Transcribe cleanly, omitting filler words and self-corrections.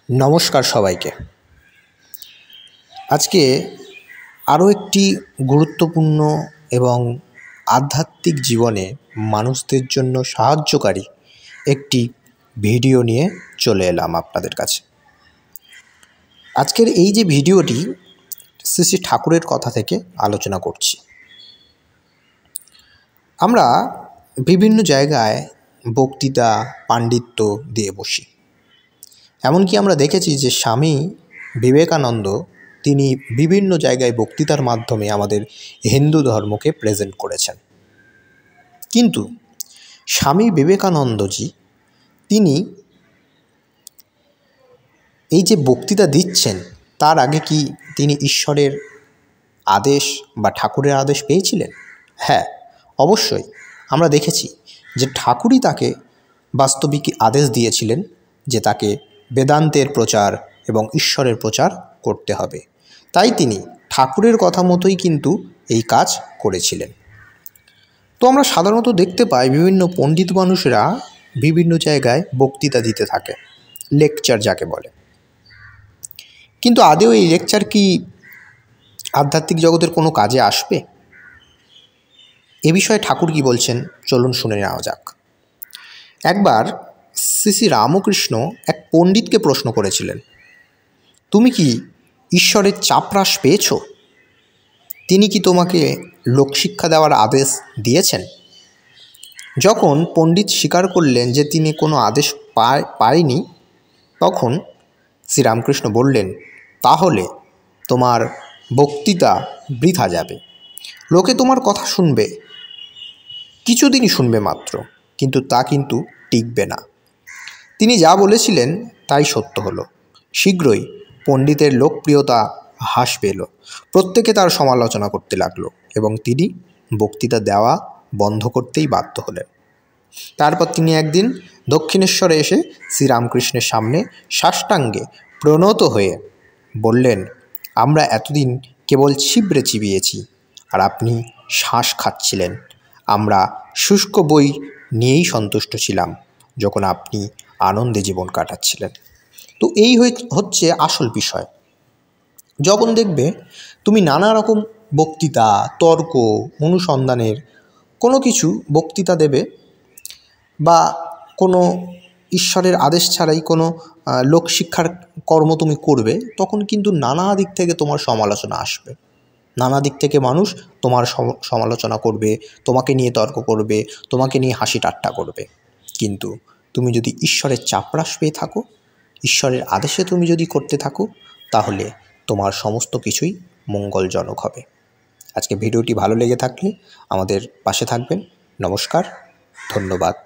नमस्कार सबाइके आज के आरो एकटी गुरुत्वपूर्ण एवं आध्यात्मिक जीवने मानुषदेर जन्य साहाय्यकारी एकटी भिडियो निये चले एलाम आपनादेर काछे। आजकेर एई जे भिडियोटी श्री श्री ठाकुरेर कथा थेके आलोचना करछि। आमरा विभिन्न जायगाय बक्तृता पांडित्य दिए बसि, एमनकि आमरा देखेछि जे स्वामी विवेकानंद तिनी विभिन्न जायगाय बक्तृतार माध्यमे आमादेर हिंदू धर्मके प्रेजेंट करेछेन। किन्तु स्वामी विवेकानंदजी तिनी এই যে বক্তৃতা দিচ্ছেন তার আগে কি তিনি ঈশ্বরের আদেশ বা ঠাকুরের আদেশ পেয়েছিলেন? হ্যাঁ, অবশ্যই। আমরা দেখেছি যে ঠাকুরই তাকে বাস্তবিক আদেশ দিয়েছিলেন যে তাকে বেদান্তের প্রচার এবং ঈশ্বরের প্রচার করতে হবে। তাই তিনি ঠাকুরের কথা মতোই কিন্তু এই কাজ করেছিলেন। তো আমরা সাধারণত দেখতে পাই বিভিন্ন পণ্ডিত মানুষরা বিভিন্ন জায়গায় বক্তৃতা দিতে থাকে, লেকচার যাকে বলে। কিন্তু আদৌ এই লেকচার কি আধ্যাত্মিক জগতের কোনো কাজে আসবে? এ বিষয়ে ঠাকুর কি বলছেন চলুন শুনে নেওয়া যাক। একবার শ্রী শ্রী রামকৃষ্ণ এক পণ্ডিতকে প্রশ্ন করেছিলেন, তুমি কি ঈশ্বরের চাপরাশ পেয়েছ? তিনি কি তোমাকে লোকশিক্ষা দেওয়ার আদেশ দিয়েছেন? যখন পণ্ডিত স্বীকার করলেন যে তিনি কোনো আদেশ পায়নি, তখন শ্রীরামকৃষ্ণ বললেন, তাহলে তোমার বক্তৃতা বৃথা যাবে। লোকে তোমার কথা শুনবে, কিছুদিনই শুনবে মাত্র, কিন্তু তা কিন্তু টিকবে না। তিনি যা বলেছিলেন তাই সত্য হলো। শীঘ্রই পণ্ডিতের লোকপ্রিয়তা হ্রাস পেল, প্রত্যেকে তার সমালোচনা করতে লাগলো এবং তিনি বক্তৃতা দেওয়া বন্ধ করতেই বাধ্য হলেন। তারপর তিনি একদিন দক্ষিণেশ্বরে এসে শ্রীরামকৃষ্ণের সামনে সাষ্টাঙ্গে প্রণত হয়ে বললেন, আমরা এতদিন কেবল ছিবড়ে চিবিয়েছি আর আপনি শ্বাস খাচ্ছিলেন। আমরা শুষ্ক বই নিয়েই সন্তুষ্ট ছিলাম যখন আপনি আনন্দে জীবন কাটাচ্ছিলেন। তো এই হচ্ছে আসল বিষয়। যখন দেখবে তুমি নানা রকম বক্তৃতা, তর্ক, অনুসন্ধানের কোনো কিছু বক্তৃতা দেবে বা কোনো ঈশ্বরের আদেশ ছাড়াই কোনো লোকশিক্ষার কর্ম তুমি করবে, তখন কিন্তু নানা দিক থেকে তোমার সমালোচনা আসবে। নানা দিক থেকে মানুষ তোমার সমালোচনা করবে, তোমাকে নিয়ে তর্ক করবে, তোমাকে নিয়ে হাসি ঠাট্টা করবে। কিন্তু তুমি যদি ঈশ্বরের চাপরাশ পেয়ে থাকো, ঈশ্বরের আদেশে তুমি যদি করতে থাকো, তাহলে তোমার সমস্ত কিছুই মঙ্গলজনক হবে। আজকে ভিডিওটি ভালো লেগে থাকলে আমাদের পাশে থাকবেন। নমস্কার, ধন্যবাদ।